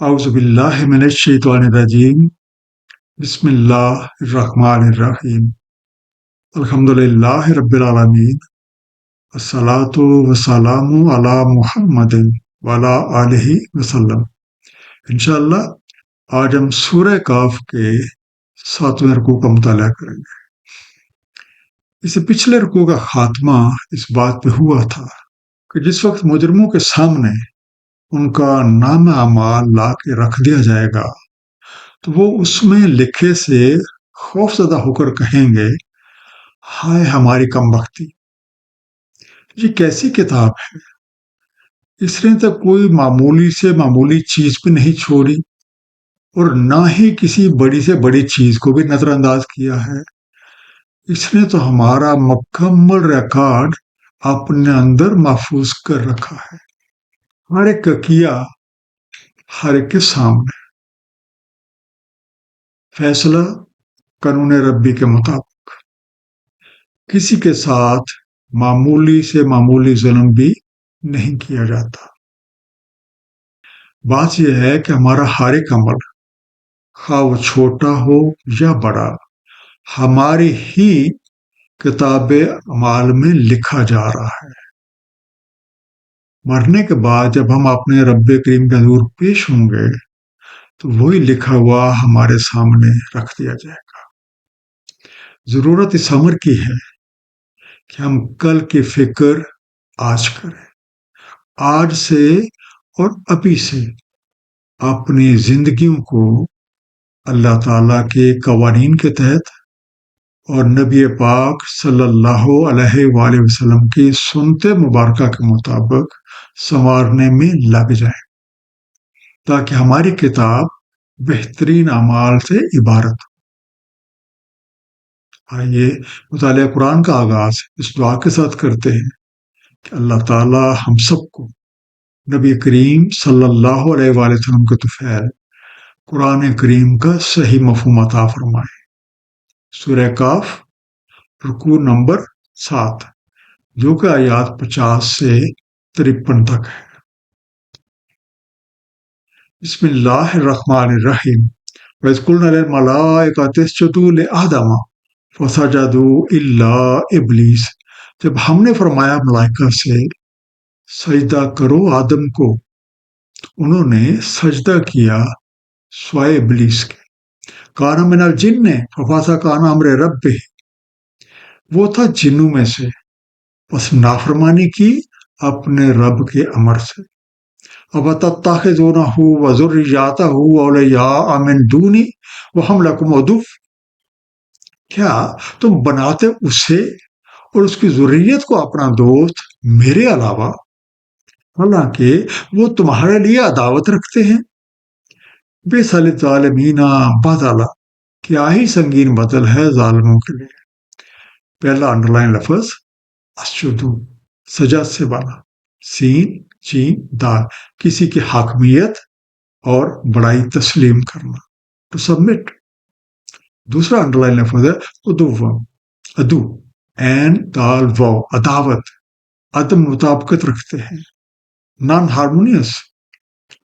اعوذ باللہ من الشیطان الرجیم بسم اللہ الرحمن الرحیم الحمد للہ رب العالمین الصلاۃ والسلام علی محمد وعلی آلہ وسلم۔ انشاءاللہ آج ہم سورہ کاف کے 7ویں رکوع کا مطالعہ کریں گے۔ اس سے پچھلے رکوع کا خاتمہ اس بات پہ ہوا تھا کہ جس وقت مجرموں کے سامنے ان کا نام اعمال لا کے رکھ دیا جائے گا تو وہ اس میں لکھے سے خوف زدہ ہو کر کہیں گے، ہائے ہماری کم بختی، یہ کیسی کتاب ہے، اس نے تو کوئی معمولی سے معمولی چیز بھی نہیں چھوڑی اور نہ ہی کسی بڑی سے بڑی چیز کو بھی نظر انداز کیا ہے۔ اس نے تو ہمارا مکمل ریکارڈ اپنے اندر محفوظ کر رکھا ہے، ہر ایک کا کیا ہر ایک کے سامنے، فیصلہ قانون ربی کے مطابق۔ کسی کے ساتھ معمولی سے معمولی ظلم بھی نہیں کیا جاتا۔ بات یہ ہے کہ ہمارا ہر ایک عمل، خواہ وہ چھوٹا ہو یا بڑا، ہماری ہی کتاب اعمال میں لکھا جا رہا ہے۔ مرنے کے بعد جب ہم اپنے رب کریم کے حضور پیش ہوں گے تو وہی لکھا ہوا ہمارے سامنے رکھ دیا جائے گا۔ ضرورت اس امر کی ہے کہ ہم کل کی فکر آج کریں، آج سے اور ابھی سے اپنی زندگیوں کو اللہ تعالیٰ کے قوانین کے تحت اور نبی پاک صلی اللہ علیہ وآلہ وسلم کی سنت مبارکہ کے مطابق سنوارنے میں لگ جائیں تاکہ ہماری کتاب بہترین اعمال سے عبارت ہو۔ آئیے مطالعہ قرآن کا آغاز اس دعا کے ساتھ کرتے ہیں کہ اللہ تعالیٰ ہم سب کو نبی کریم صلی اللہ علیہ وآلہ وسلم کے طفیل قرآن کریم کا صحیح مفہوم عطا فرمائے۔ سورہ کاف رکوع نمبر 7، جو کہ آیات 50 سے 53 تک ہے۔ بسم اللہ الرحمن الرحیم۔ وَإِذْ قُلْنَا لِلْمَلَائِكَةِ اسْجُدُوا لِآدَمَ فَسَجَدُوا إِلَّا إِبْلِيسَ، جب ہم نے فرمایا ملائکہ سے سجدہ کرو آدم کو، انہوں نے سجدہ کیا سوائے ابلیس کے۔ کان من الجن ففسق عن امر ربہ، وہ تھا جنوں میں سے، بس نافرمانی کی اپنے رب کے امر سے۔ افتتخذونہ وذریتہ اولیاء من دونی وہم لکم عدو، کیا تم بناتے اسے اور اس کی ذریت کو اپنا دوست میرے علاوہ، حالانکہ وہ تمہارے لیے عداوت رکھتے ہیں۔ بئس للظالمین بدلا، کیا ہی سنگین بدل ہے ظالموں کے لیے۔ پہلا انڈرلائن لفظ اسجدو، سجد سے بنا، سین جیم دال، کسی کی حاکمیت اور بڑائی تسلیم کرنا، ٹو سبمٹ۔ دوسرا انڈرلائن لفظ ہے ادو، این دال واو، عداوت، عدم مطابقت رکھتے ہیں، نان ہارمونیس،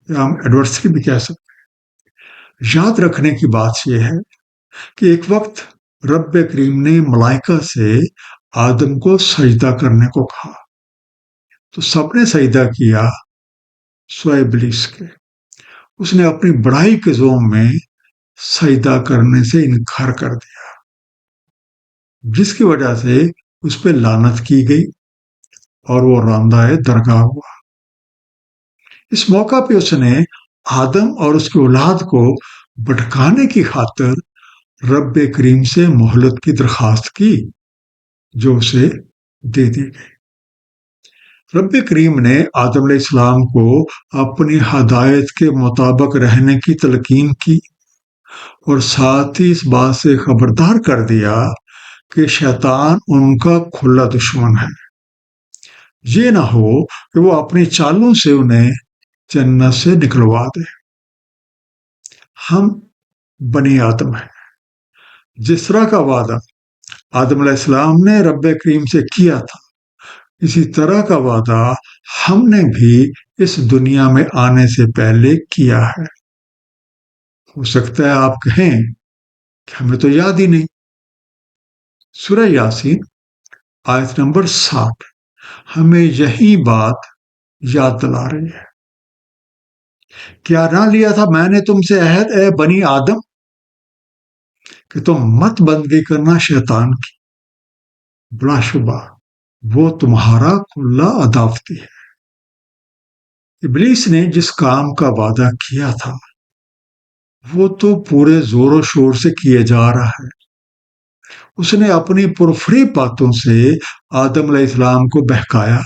یا ہم ایڈورسری بھی کہہ سکتے ہیں۔ یاد رکھنے کی بات یہ ہے کہ ایک وقت رب کریم نے ملائکہ سے آدم کو سجدہ کرنے کو کہا تو سب نے سجدہ کیا سوائے ابلیس کے۔ اس نے اپنی بڑائی کے زوم میں سجدہ کرنے سے انکار کر دیا، جس کی وجہ سے اس پہ لعنت کی گئی اور وہ راندہ درگاہ ہوا۔ اس موقع پہ اس نے آدم اور اس کی اولاد کو بھٹکانے کی خاطر رب کریم سے مہلت کی درخواست کی، جو اسے دے دی گئی۔ رب کریم نے آدم علیہ السلام کو اپنی ہدایت کے مطابق رہنے کی تلقین کی اور ساتھ ہی اس بات سے خبردار کر دیا کہ شیطان ان کا کھلا دشمن ہے، یہ نہ ہو کہ وہ اپنی چالوں سے انہیں جنت سے نکلوا دے۔ ہم بنی آدم ہیں، جس طرح کا وعدہ آدم علیہ السلام نے رب کریم سے کیا تھا، اسی طرح کا وعدہ ہم نے بھی اس دنیا میں آنے سے پہلے کیا ہے۔ ہو سکتا ہے آپ کہیں کہ ہمیں تو یاد ہی نہیں. سورہ یاسین آیت نمبر 7 ہمیں یہی بات یاد دلا رہی ہے. کیا نہ لیا تھا میں نے تم سے عہد اے بنی آدم کہ تم مت بندگی کرنا شیطان کی. بلا شبہ وہ تمہارا کھلا عداوتی ہے. ابلیس نے جس کام کا وعدہ کیا تھا وہ تو پورے زور و شور سے کیے جا رہا ہے. اس نے اپنی پرفریب باتوں سے آدم علیہ السلام کو بہکایا.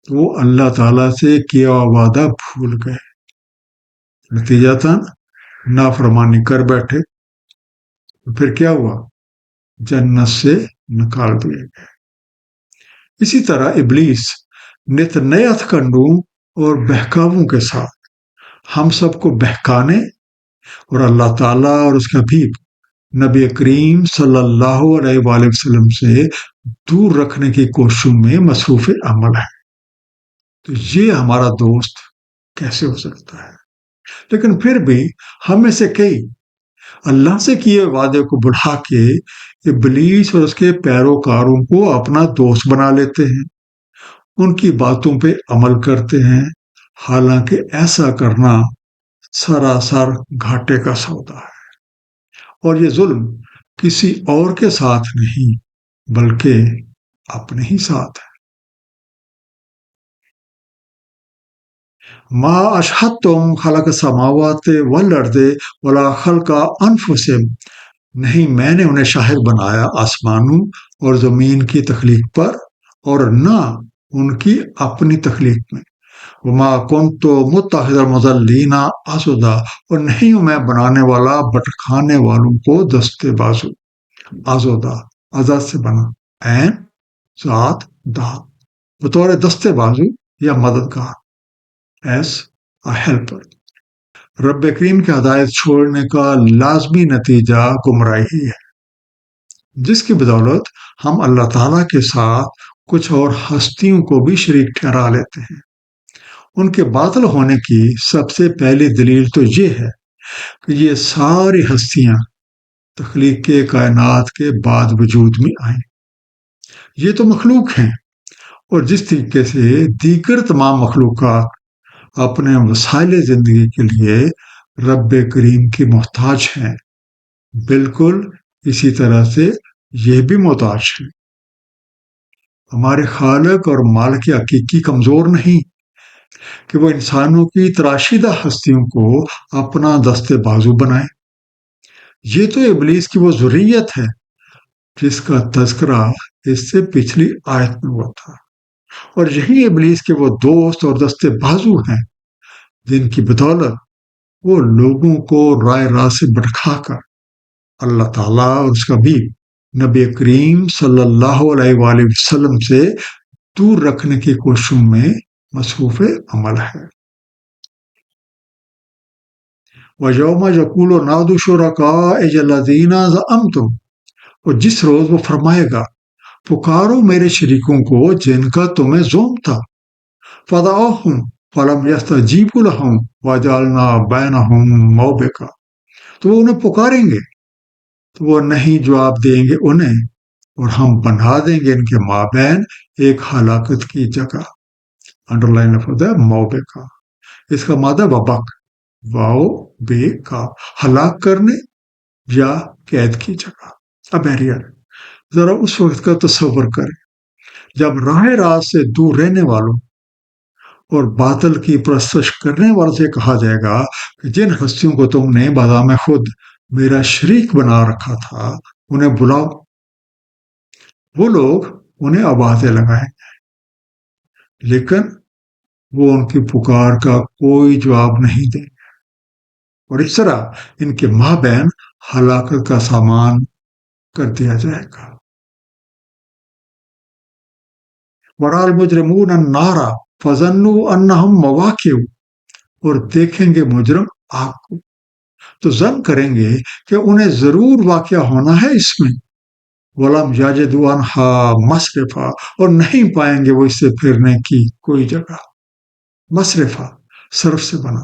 وہ اللہ تعالیٰ سے کیا وعدہ بھول گئے. نتیجہ تھا نافرمانی کر بیٹھے. پھر کیا ہوا؟ جنت سے نکال دیے گئے. اسی طرح ابلیس نت نئے ہتھکنڈوں اور بہکاووں کے ساتھ ہم سب کو بہکانے اور اللہ تعالیٰ اور اس کا حبیب نبی کریم صلی اللہ علیہ وآلہ وسلم سے دور رکھنے کی کوششوں میں مصروف عمل ہے. تو یہ ہمارا دوست کیسے ہو سکتا ہے؟ لیکن پھر بھی ہم میں سے کئی اللہ سے کیے وعدے کو بڑھا کے ابلیس اور اس کے پیروکاروں کو اپنا دوست بنا لیتے ہیں. ان کی باتوں پہ عمل کرتے ہیں، حالانکہ ایسا کرنا سراسر گھاٹے کا سودا ہے. اور یہ ظلم کسی اور کے ساتھ نہیں بلکہ اپنے ہی ساتھ ہے. ما اشہدتم خلق السماوات والارض ولا خلق انفسہم، نہیں میں نے انہیں شاہد بنایا آسمانوں اور زمین کی تخلیق پر اور نہ ان کی اپنی تخلیق میں. وما کنت متخذ المضلین عضدا، اور نہیں ہوں میں بنانے والا بٹکانے والوں کو دستے بازو. عضدا عضد سے بنا، عین ذات دا، بطور دستے بازو یا مددگار، ایز اے ہیلپر. رب کریم کی ہدایت چھوڑنے کا لازمی نتیجہ گمراہی ہے، جس کی بدولت ہم اللہ تعالیٰ کے ساتھ کچھ اور ہستیوں کو بھی شریک ٹھہرا لیتے ہیں. ان کے باطل ہونے کی سب سے پہلی دلیل تو یہ ہے کہ یہ ساری ہستیاں تخلیق کے کائنات کے بعد وجود میں آئیں. یہ تو مخلوق ہیں، اور جس طریقے سے دیگر تمام مخلوقات اپنے وسائل زندگی کے لیے رب کریم کی محتاج ہیں، بالکل اسی طرح سے یہ بھی محتاج ہیں. ہمارے خالق اور مالک حقیقی کمزور نہیں کہ وہ انسانوں کی تراشیدہ ہستیوں کو اپنا دستے بازو بنائے. یہ تو ابلیس کی وہ ذریت ہے جس کا تذکرہ اس سے پچھلی آیت میں ہوا تھا، اور یہی ابلیس کے وہ دوست اور دستے بازو ہیں جن کی بدولت وہ لوگوں کو رائے راہ سے بھٹکا کر اللہ تعالیٰ اور اس کا بھی نبی کریم صلی اللہ علیہ وآلہ وسلم سے دور رکھنے کی کوششوں میں مصروف عمل ہے. وَيَوْمَ يَقُولُ نَادُوا شُرَكَائِيَ الَّذِينَ زَعَمْتُمْ، اور جس روز وہ فرمائے گا پکارو میرے شریکوں کو جن کا تمہیں زوم تھا. فَدَعَوْهُمْ فَلَمْ يَسْتَجِيبُوا لَهُمْ وَجَعَلْنَا بَيْنَهُمْ مَوْبِقًا، تو وہ انہیں پکاریں گے تو وہ نہیں جواب دیں گے انہیں، اور ہم بنا دیں گے ان کے مابین ایک ہلاکت کی جگہ. انڈر لائن لفظ ہے موبقہ، اس کا مادہ وبک، واؤ بے کا، ہلاک کرنے یا قید کی جگہ. اب ایریا ذرا اس وقت کا تصور کریں جب راہ راست سے دور رہنے والوں اور باطل کی پرستش کرنے والوں سے کہا جائے گا کہ جن ہستیوں کو تم نے بادام خود میرا شریک بنا رکھا تھا انہیں بلاؤ. وہ لوگ انہیں آوازیں لگائیں گے لیکن وہ ان کی پکار کا کوئی جواب نہیں دیں گے، اور اس طرح ان کے مابین ہلاکت کا سامان کر دیا جائے گا. وَرَأَى الْمُجْرِمُونَ النَّارَ فَظَنُّوا أَنَّهُمْ مَوَاقِعُ، اور دیکھیں گے مجرم آگ کو تو ظن کریں گے کہ انہیں ضرور واقع ہونا ہے اس میں. وَلَمْ يَجِدُوا عَنْهَا مَصْرِفًا، اور نہیں پائیں گے وہ اس سے پھرنے کی کوئی جگہ. مصرفہ صرف سے بنا،